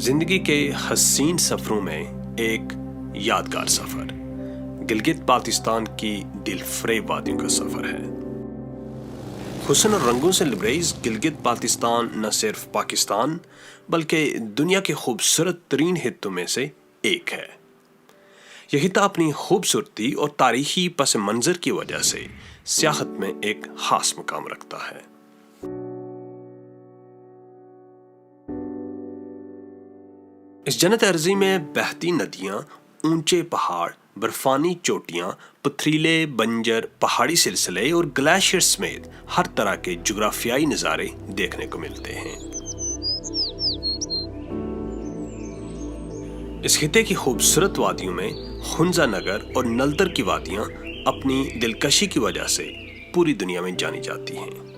زندگی کے حسین سفروں میں ایک یادگار سفر گلگت بلتستان کی دل فریب وادیوں کا سفر ہے۔ حسن اور رنگوں سے لبریز گلگت بلتستان نہ صرف پاکستان بلکہ دنیا کے خوبصورت ترین خطوں میں سے ایک ہے۔ یہ خطہ اپنی خوبصورتی اور تاریخی پس منظر کی وجہ سے سیاحت میں ایک خاص مقام رکھتا ہے۔ اس جنت ارضی میں بہتی ندیاں، اونچے پہاڑ، برفانی چوٹیاں، پتھریلے بنجر پہاڑی سلسلے اور گلیشیئر سمیت ہر طرح کے جغرافیائی نظارے دیکھنے کو ملتے ہیں۔ اس خطے کی خوبصورت وادیوں میں خنزہ نگر اور نلتر کی وادیاں اپنی دلکشی کی وجہ سے پوری دنیا میں جانی جاتی ہیں۔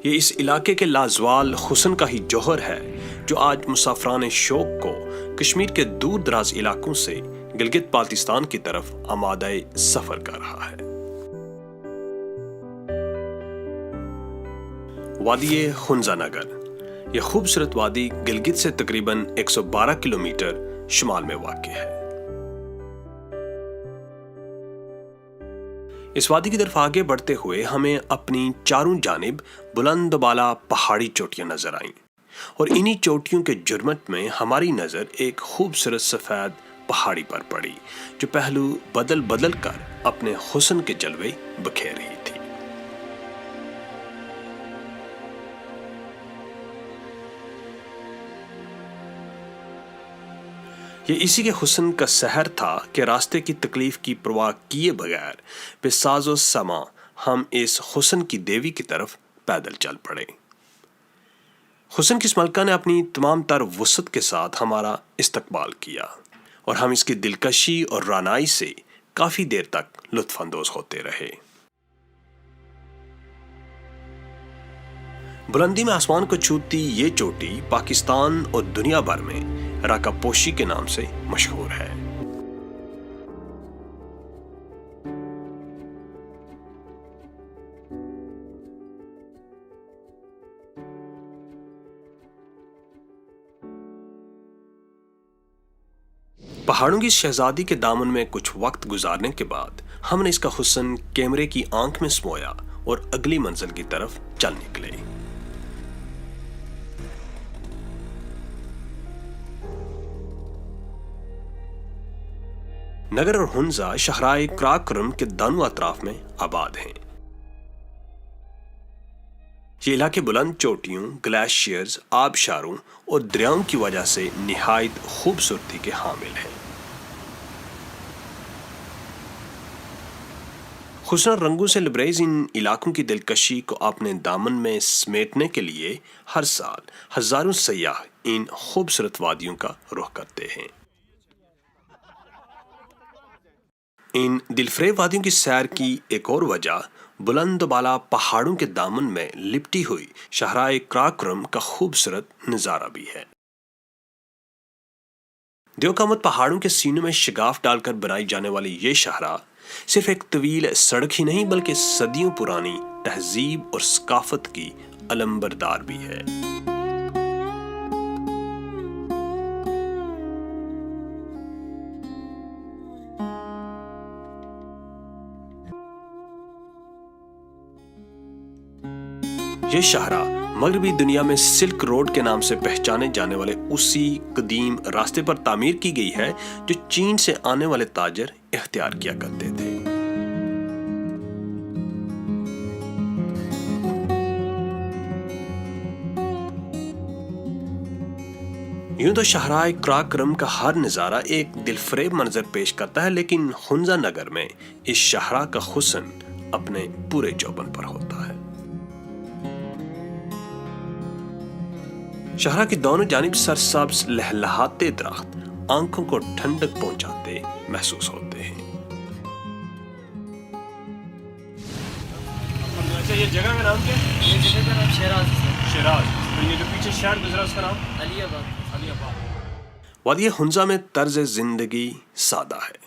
یہ اس علاقے کے لازوال حسن کا ہی جوہر ہے جو آج مسافران شوق کو کشمیر کے دور دراز علاقوں سے گلگت بلتستان کی طرف آمادہ سفر کر رہا ہے۔ وادی خنزہ نگر، یہ خوبصورت وادی گلگت سے تقریباً 112 کلومیٹر شمال میں واقع ہے۔ اس وادی کی طرف آگے بڑھتے ہوئے ہمیں اپنی چاروں جانب بلند و بالا پہاڑی چوٹیاں نظر آئیں اور انہی چوٹیوں کے جرمٹ میں ہماری نظر ایک خوبصورت سفید پہاڑی پر پڑی جو پہلو بدل بدل کر اپنے حسن کے جلوے بکھیر رہی تھی۔ یہ اسی کے حسن کا سحر تھا کہ راستے کی تکلیف کی پرواہ کیے بغیر بے ساز و سما ہم اس حسن کی دیوی کی طرف پیدل چل پڑے۔ حسن کی اس ملکہ نے اپنی تمام تر وسعت کے ساتھ ہمارا استقبال کیا اور ہم اس کی دلکشی اور رعنائی سے کافی دیر تک لطف اندوز ہوتے رہے۔ بلندی میں آسمان کو چھوتی یہ چوٹی پاکستان اور دنیا بھر میں راکا پوشی کے نام سے مشہور ہے۔ پہاڑوں کی شہزادی کے دامن میں کچھ وقت گزارنے کے بعد ہم نے اس کا حسن کیمرے کی آنکھ میں سمویا اور اگلی منزل کی طرف چل نکلے۔ نگر اور ہنزا شاہراہ قراقرم کے دونوں اطراف میں آباد ہیں۔ یہ علاقے بلند چوٹیوں، گلیشیئرز، آبشاروں اور دریاؤں کی وجہ سے نہایت خوبصورتی کے حامل ہیں۔ خوبصورت رنگوں سے لبریز ان علاقوں کی دلکشی کو اپنے دامن میں سمیٹنے کے لیے ہر سال ہزاروں سیاح ان خوبصورت وادیوں کا رخ کرتے ہیں۔ ان دلفریب وادیوں کی سیر کی ایک اور وجہ بلند و بالا پہاڑوں کے دامن میں لپٹی ہوئی شاہراہ قراقرم کا خوبصورت نظارہ بھی ہے۔ دیوقامت پہاڑوں کے سینوں میں شگاف ڈال کر بنائی جانے والی یہ شاہراہ صرف ایک طویل سڑک ہی نہیں بلکہ صدیوں پرانی تہذیب اور ثقافت کی علمبردار بھی ہے۔ یہ شاہراہ مغربی دنیا میں سلک روڈ کے نام سے پہچانے جانے والے اسی قدیم راستے پر تعمیر کی گئی ہے جو چین سے آنے والے تاجر اختیار کیا کرتے تھے۔ یوں تو شاہراہ قراقرم کا ہر نظارہ ایک دلفریب منظر پیش کرتا ہے، لیکن خنزہ نگر میں اس شاہراہ کا حسن اپنے پورے جوبن پر ہوتا ہے۔ شاہراہ کی دونوں جانب سرسبز لہلہاتے درخت آنکھوں کو ٹھنڈک پہنچاتے محسوس ہوتے ہیں۔ اچھا، یہ جگہ کا نام کیا ہے؟ یہ جگہ کا نام شیراز ہے۔ شیراز۔ تو یہ جو پیچھے شہر گزرا اس کا نام علی آباد۔ علی آباد۔ وادی خنزہ میں طرز زندگی سادہ ہے۔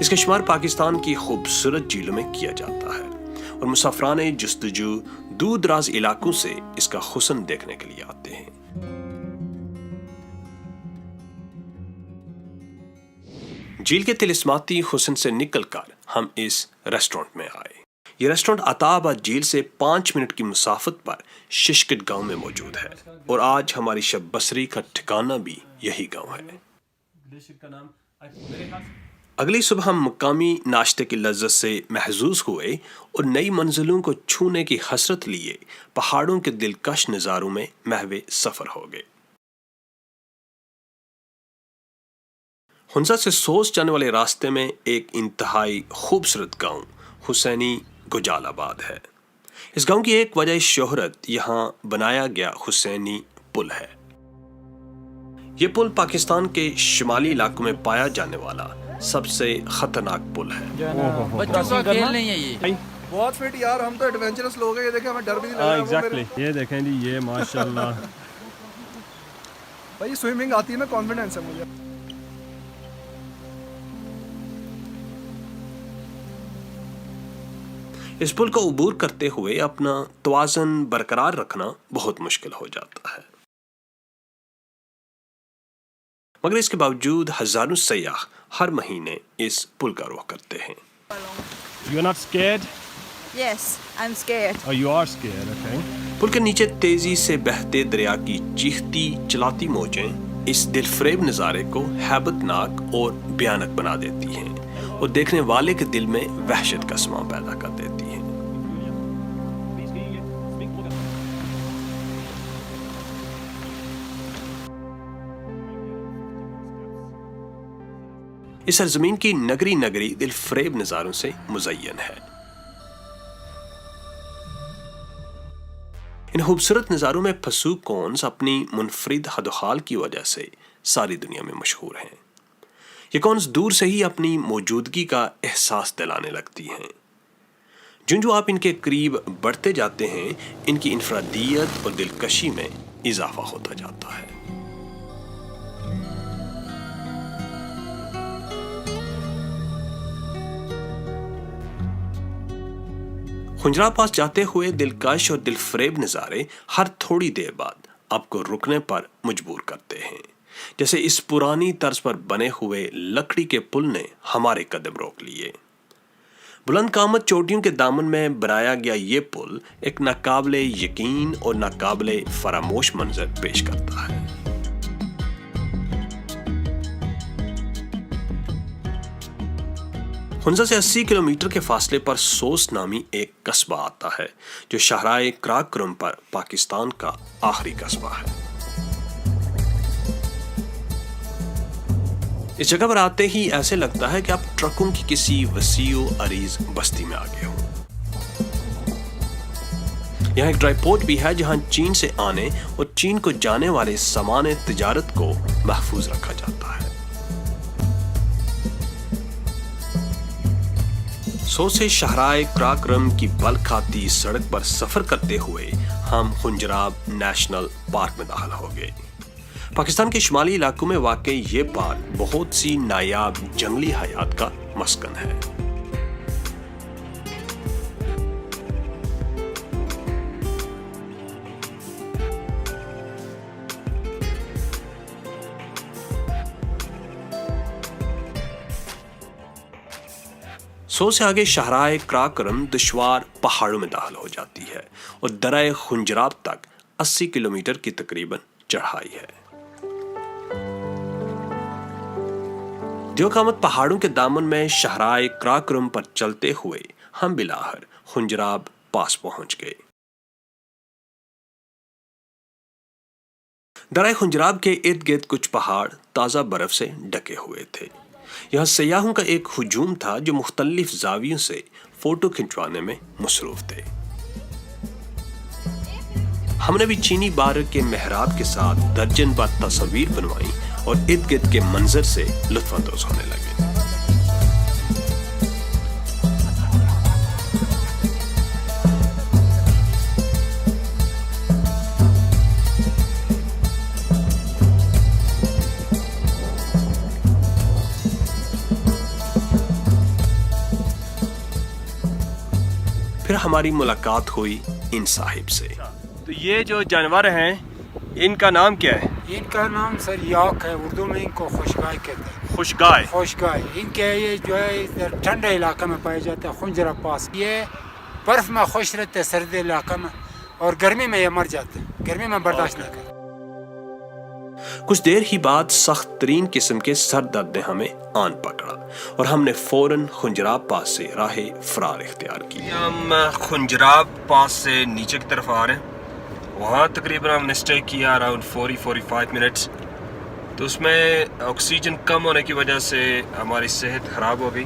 اس کا شمار پاکستان کی خوبصورت جھیلوں میں کیا جاتا ہے اور مسافران جستجو دور دراز علاقوں سے اس کا حسن دیکھنے کے لیے آتے ہیں۔ جھیل کے طلسماتی حسن سے نکل کر ہم اس ریسٹورنٹ میں آئے۔ یہ ریسٹورنٹ عطا آباد جھیل سے 5 منٹ کی مسافت پر ششکٹ گاؤں میں موجود ہے اور آج ہماری شب بسری کا ٹھکانہ بھی یہی گاؤں ہے۔ اگلی صبح ہم مقامی ناشتے کی لذت سے محظوظ ہوئے اور نئی منزلوں کو چھونے کی حسرت لیے پہاڑوں کے دلکش نظاروں میں محو سفر ہو گئے۔ ہنزا سے سوس جانے والے راستے میں ایک انتہائی خوبصورت گاؤں حسینی گجال آباد ہے۔ اس گاؤں کی ایک وجہ شہرت یہاں بنایا گیا حسینی پل ہے۔ یہ پل پاکستان کے شمالی علاقوں میں پایا جانے والا سب سے خطرناک پل ہے۔ بچوں کا کھیل نہیں ہے یہ۔ بہت فٹ یار، ہم تو ایڈونچرس لوگ ہیں، یہ دیکھیں ہمیں ڈر بھی نہیں لگ رہا۔ ایگزیکٹلی، یہ دیکھیں جی، یہ ماشاءاللہ بھائی سوئمنگ آتی ہے نا، کانفیڈنس ہے مجھے۔ اس پل کو عبور کرتے ہوئے اپنا توازن برقرار رکھنا بہت مشکل ہو جاتا ہے، مگر اس کے باوجود ہزاروں سیاح ہر مہینے اس پل کا رخ کرتے ہیں۔ You're not scared? Yes, I'm scared. Oh, you are scared, okay. پل کے نیچے تیزی سے بہتے دریا کی چیختی چلاتی موجیں اس دل فریب نظارے کو ہیبت ناک اور بھیانک بنا دیتی ہیں اور دیکھنے والے کے دل میں وحشت کا سماں پیدا کر دیتی ہیں۔ اس سرزمین کی نگری نگری دل فریب نظاروں سے مزین ہے۔ ان خوبصورت نظاروں میں پھسو کونز اپنی منفرد حد و حال کی وجہ سے ساری دنیا میں مشہور ہیں۔ یہ کونز دور سے ہی اپنی موجودگی کا احساس دلانے لگتی ہیں۔ جو آپ ان کے قریب بڑھتے جاتے ہیں، ان کی انفرادیت اور دلکشی میں اضافہ ہوتا جاتا ہے۔ خنجرا پاس جاتے ہوئے دلکش اور دل فریب نظارے ہر تھوڑی دیر بعد آپ کو رکنے پر مجبور کرتے ہیں، جیسے اس پرانی طرز پر بنے ہوئے لکڑی کے پل نے ہمارے قدم روک لیے۔ بلند قامت چوٹیوں کے دامن میں بنایا گیا یہ پل ایک ناقابل یقین اور ناقابل فراموش منظر پیش کرتا ہے۔ ہنزا سے 80 کلومیٹر کے فاصلے پر سوس نامی ایک قصبہ آتا ہے جو شاہراہ کراکرم پر پاکستان کا آخری قصبہ ہے۔ اس جگہ پر آتے ہی ایسے لگتا ہے کہ آپ ٹرکوں کی کسی وسیع و عریض بستی میں آگے ہوں۔ یہاں ایک ڈرائی پورٹ بھی ہے جہاں چین سے آنے اور چین کو جانے والے سامان تجارت کو محفوظ رکھا جاتا ہے۔ سو سے شاہراہ کراکرم کی بل کھاتی سڑک پر سفر کرتے ہوئے ہم خنجراب نیشنل پارک میں داخل ہو گئے۔ پاکستان کے شمالی علاقوں میں واقع یہ پارک بہت سی نایاب جنگلی حیات کا مسکن ہے۔ سو سے آگے شاہراہ کراکرم دشوار پہاڑوں میں داخل ہو جاتی ہے اور درہ خنجراب تک 80 کلومیٹر کی تقریباً چڑھائی ہے۔ دیوقامت پہاڑوں کے دامن میں شاہراہ کراکرم پر چلتے ہوئے ہم بلاخر خنجراب پاس پہنچ گئے۔ درہ خنجراب کے ارد گرد کچھ پہاڑ تازہ برف سے ڈھکے ہوئے تھے۔ یہاں سیاحوں کا ایک ہجوم تھا جو مختلف زاویوں سے فوٹو کھنچوانے میں مصروف تھے۔ ہم نے بھی چینی بارہ کے محراب کے ساتھ درجن بار تصاویر بنوائی اور ارد گرد کے منظر سے لطف اندوز ہونے لگے۔ پھر ہماری ملاقات ہوئی ان صاحب سے۔ تو یہ جو جانور ہیں ان کا نام کیا ہے؟ ان کا نام سر یاک ہے، اردو میں ان کو خوشگائے کہتے ہیں۔ خوشگائے۔ خوشگائے ان کے یہ جو ہے ادھر ٹھنڈے علاقے میں پائے جاتے ہیں، خنجرہ پاس۔ یہ برف میں خوش رہتے ہیں سرد علاقے میں، اور گرمی میں یہ مر جاتے ہیں، گرمی میں برداشت نہیں کرتے۔ کچھ دیر ہی بعد سخت ترین قسم کے سر درد نے ہمیں آن پکڑا اور ہم نے فوراً خنجراب پاس سے راہ فرار اختیار کی۔ ہم خنجراب پاس سے نیچے کی طرف آ رہے ہیں، وہاں تقریباً ہم نے اسٹے کیا اراؤنڈ 40-45 منٹس، تو اس میں آکسیجن کم ہونے کی وجہ سے ہماری صحت خراب ہو گئی۔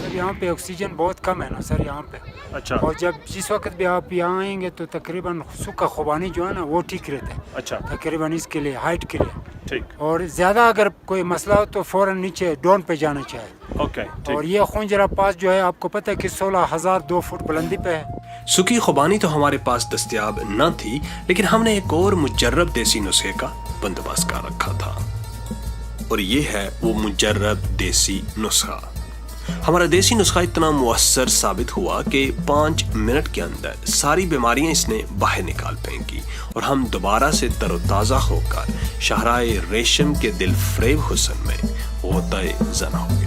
سر یہاں پہ آکسیجن بہت کم ہے نا سر یہاں پہ، اچھا اور جب جس وقت بھی آپ یہاں آئیں گے تو تقریباً سکا خوبانی جو ہے نا وہ ٹھیک رہتا ہے، اچھا تقریباً اس کے لیے ہائٹ کے لیے۔ ٹھیک، اور زیادہ اگر کوئی مسئلہ ہو تو فوراً نیچے ڈون پہ جانا چاہیے۔ اوکے اور ٹھیک۔ یہ خنجرہ پاس جو ہے آپ کو پتہ ہے کہ 16,002 فٹ بلندی پہ ہے۔ سکی خوبانی تو ہمارے پاس دستیاب نہ تھی، لیکن ہم نے ایک اور مجرب دیسی نسخے کا بندوبست کر رکھا تھا، اور یہ ہے وہ مجرب دیسی نسخہ۔ ہمارا دیسی نسخہ اتنا مؤثر ثابت ہوا کہ 5 منٹ کے اندر ساری بیماریاں اس نے باہر نکال پھینکی، اور ہم دوبارہ سے تر و تازہ ہو کر شاہراہ ریشم کے دل فریب حسن میں غوطۂ زن ہو گئے۔